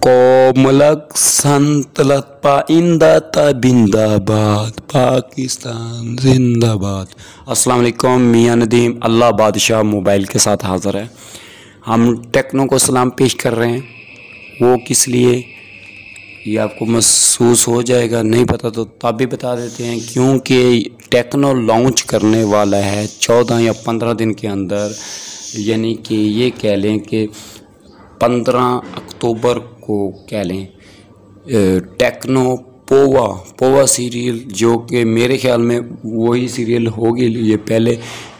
Komlek santalat paindata बिंदाबाद Pakistan जिंदाबाद। अस्सलाम वालेकुम, मियाँ नदीम अल्लाह बादशाह मोबाइल के साथ हाज़िर है। हम टेक्नो को सलाम पेश कर रहे हैं। वो किस लिए ये आपको महसूस हो जाएगा, नहीं पता तो तब भी बता देते हैं, क्योंकि टेक्नो लॉन्च करने वाला है 14 या 15 दिन के अंदर, यानी कि ये कह लें कि 15 अक्टूबर को कह लें। टेक्नो पोवा सीरियल, जो कि मेरे ख्याल में वही सीरियल होगी, ये पहले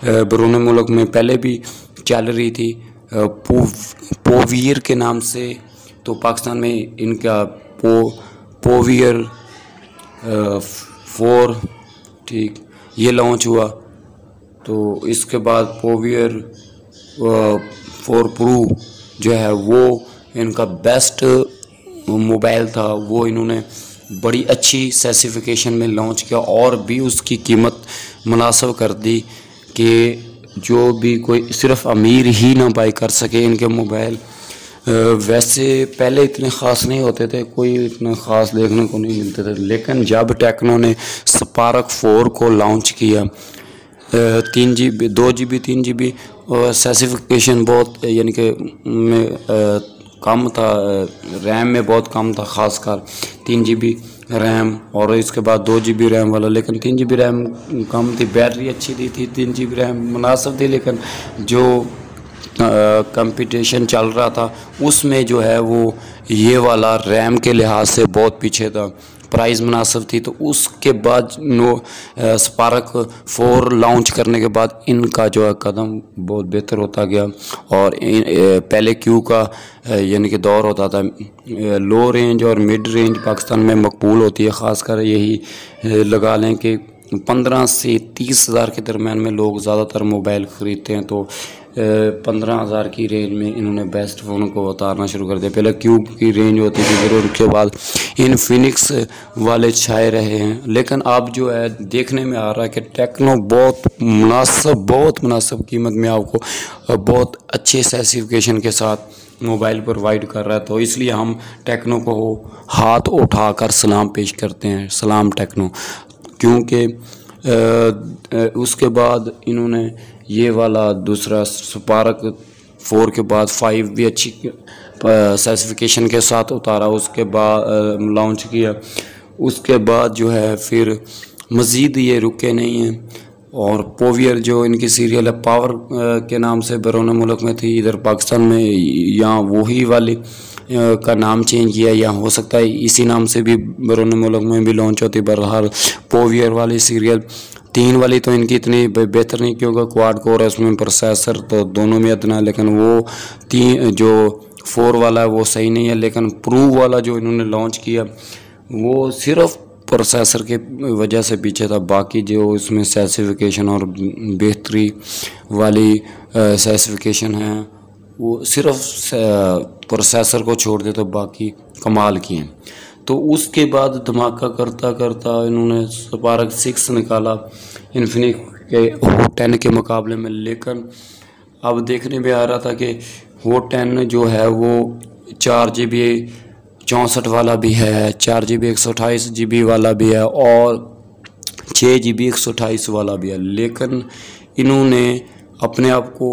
बैरून मुल्क में पहले भी चल रही थी पोवीर के नाम से। तो पाकिस्तान में इनका पोवीर 4 ठीक ये लॉन्च हुआ। तो इसके बाद पोवीर 4 प्रो जो है वो इनका बेस्ट मोबाइल था। वो इन्होंने बड़ी अच्छी स्पेसिफिकेशन में लॉन्च किया और भी उसकी कीमत मुनासिब कर दी कि जो भी कोई सिर्फ अमीर ही ना बाई कर सके इनके मोबाइल। वैसे पहले इतने ख़ास नहीं होते थे, कोई इतना ख़ास देखने को नहीं मिलते थे, लेकिन जब टेक्नो ने स्पार्क 4 को लॉन्च किया, 3 GB 2 GB 3 GB और स्पेसिफिकेशन बहुत यानी कि कम था, रैम में बहुत कम था, ख़ासकर 3 GB रैम और इसके बाद 2 GB रैम वाला। लेकिन 3 GB रैम कम थी, बैटरी अच्छी दी थी, 3 GB रैम मुनासिब थी, लेकिन जो कंपटीशन चल रहा था उसमें जो है वो ये वाला रैम के लिहाज से बहुत पीछे था, प्राइस मुनासिब थी। तो उसके बाद स्पार्क 4 लॉन्च करने के बाद इनका जो है कदम बहुत बेहतर होता गया। और पहले क्यू का यानी कि दौर होता था, लो रेंज और मिड रेंज पाकिस्तान में मकबूल होती है, ख़ासकर यही लगा लें कि 15 से 30 हज़ार के दरमियान में लोग ज़्यादातर मोबाइल ख़रीदते हैं। तो 15,000 की रेंज में इन्होंने बेस्ट फ़ोन को उतारना शुरू कर दिया। पहले क्यूब की रेंज होती थी, फिर उसके बाद इनफिनिक्स वाले छाए रहे हैं। लेकिन अब जो है देखने में आ रहा है कि टेक्नो बहुत मुनासिब कीमत में आपको बहुत अच्छे स्पेसिफिकेशन के साथ मोबाइल प्रोवाइड कर रहा है। तो इसलिए हम टेक्नो को हाथ उठाकर सलाम पेश करते हैं। सलाम टेक्नो, क्योंकि उसके बाद इन्होंने ये वाला दूसरा स्पार्क 4 के बाद 5 भी अच्छी स्पेसिफिकेशन के साथ उतारा, उसके बाद लॉन्च किया। उसके बाद जो है फिर मज़ीद ये रुके नहीं हैं। और पोवियर जो इनकी सीरियल है पावर के नाम से बैरून मुल्क में थी, इधर पाकिस्तान में यहाँ वही वाली का नाम चेंज किया, या हो सकता है इसी नाम से भी बैरून मुल्क में भी लॉन्च होती। बहरहाल पोवियर वाली सीरियल 3 वाली तो इनकी इतनी बेहतर नहीं, क्योंकि क्वाड कोर है उसमें, प्रोसेसर तो दोनों में इतना, लेकिन वो 3 जो 4 वाला है वो सही नहीं है। लेकिन प्रो वाला जो इन्होंने लॉन्च किया वो सिर्फ प्रोसेसर के वजह से पीछे था, बाकी जो इसमें स्पेसिफिकेशन और बेहतरी वाली स्पेसिफिकेशन है वो सिर्फ प्रोसेसर को छोड़ दे तो बाकी कमाल की हैं। तो उसके बाद धमाका करता करता इन्होंने स्पार्क 6 निकाला इन्फिनिक्स के होट 10 के मुकाबले में। लेकिन अब देखने में आ रहा था कि होट 10 जो है वो 4 GB 64 वाला भी है, 4 GB 128 GB वाला भी है और 6 GB 128 वाला भी है। लेकिन इन्होंने अपने आप को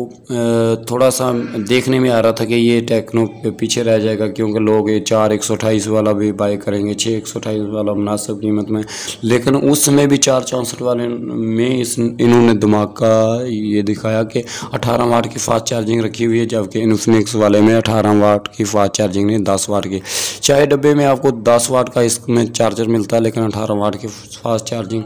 थोड़ा सा देखने में आ रहा था कि ये टेक्नो पे पीछे रह जाएगा, क्योंकि लोग ये 4 128 वाला भी बाय करेंगे, 6 128 वाला मुनासिब कीमत में। लेकिन उस समय भी 4 64 वाले में इन्होंने धमाका ये दिखाया कि 18 वाट की फास्ट चार्जिंग रखी हुई है, जबकि इन्फिनिक्स वाले में 18 वाट की फास्ट चार्जिंग नहीं, 10 वाट की। चाहे डब्बे में आपको 10 वाट का इसमें चार्जर मिलता है, लेकिन 18 वाट की फास्ट चार्जिंग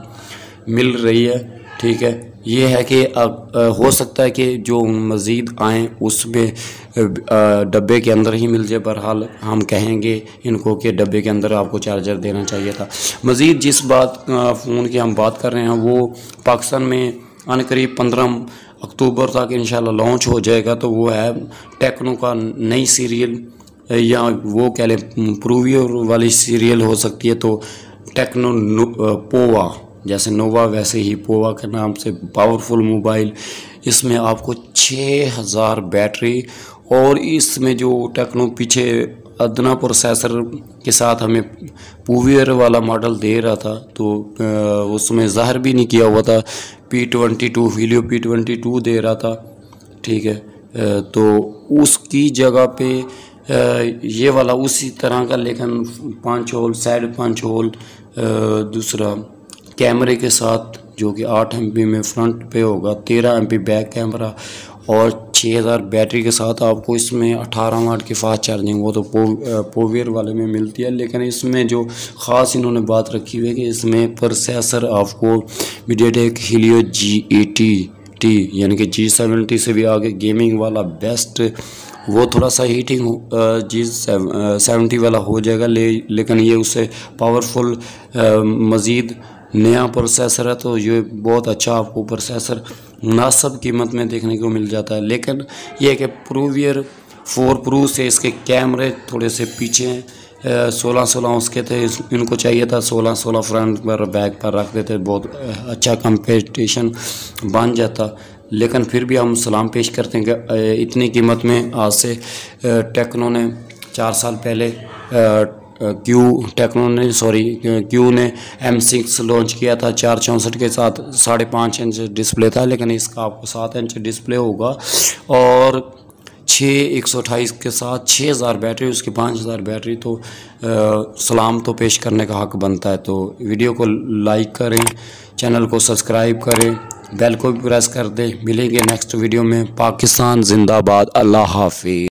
मिल रही है। ठीक है, ये है कि अब हो सकता है कि जो मज़ीद आएँ उसमें डब्बे के अंदर ही मिल जाए। बहरहाल हम कहेंगे इनको कि डब्बे के अंदर आपको चार्जर देना चाहिए था। मज़ीद जिस फ़ोन की हम बात कर रहे हैं वो पाकिस्तान में अनकरीब 15 अक्टूबर तक इंशाल्लाह लॉन्च हो जाएगा। तो वो है टेक्नो का नई सीरियल, या वो कह लें प्रूवियर वाली सीरियल हो सकती है। तो टेक्नो पोवा, जैसे नोवा वैसे ही पोवा के नाम से पावरफुल मोबाइल। इसमें आपको 6000 बैटरी और इसमें जो टेक्नो पीछे अदना प्रोसेसर के साथ हमें पूवियर वाला मॉडल दे रहा था, तो उसमें ज़ाहिर भी नहीं किया हुआ था, P22 हीलियो P22 दे रहा था, ठीक है। तो उसकी जगह पे ये वाला उसी तरह का, लेकिन 5 होल साइड 5 होल दूसरा कैमरे के साथ, जो कि 8 MP में फ्रंट पे होगा, 13 MP बैक कैमरा और 6000 बैटरी के साथ आपको इसमें 18 वाट की फास्ट चार्जिंग, वो तो पोवियर वाले में मिलती है। लेकिन इसमें जो ख़ास इन्होंने बात रखी हुई है कि इसमें प्रोसेसर आपको मीडियाटेक हीलियो G80T यानी कि G70 से भी आगे गेमिंग वाला बेस्ट, वो थोड़ा सा हीटिंग G70 वाला हो जाएगा, लेकिन ये उससे पावरफुल मज़ीद नया प्रोसेसर है, तो ये बहुत अच्छा आपको प्रोसेसर मुनासिब कीमत में देखने को मिल जाता है। लेकिन यह है कि प्रूवियर 4 प्रो से इसके कैमरे थोड़े से पीछे हैं, 16 उसके थे, इनको चाहिए था 16 फ्रंट पर बैक पर रख देते, बहुत अच्छा कंपटीशन बन जाता। लेकिन फिर भी हम सलाम पेश करते हैं कि इतनी कीमत में आज से टेक्नो ने 4 साल पहले क्यू ने M6 लॉन्च किया था 464 के साथ, 5.5 इंच डिस्प्ले था, लेकिन इसका आपको 7 इंच डिस्प्ले होगा और 128 के साथ 6000 बैटरी, उसकी 5000 बैटरी, तो सलाम तो पेश करने का हक बनता है। तो वीडियो को लाइक करें, चैनल को सब्सक्राइब करें, बेल को भी प्रेस कर दें। मिलेंगे नेक्स्ट वीडियो में। पाकिस्तान जिंदाबाद, अल्लाह हाफिज़।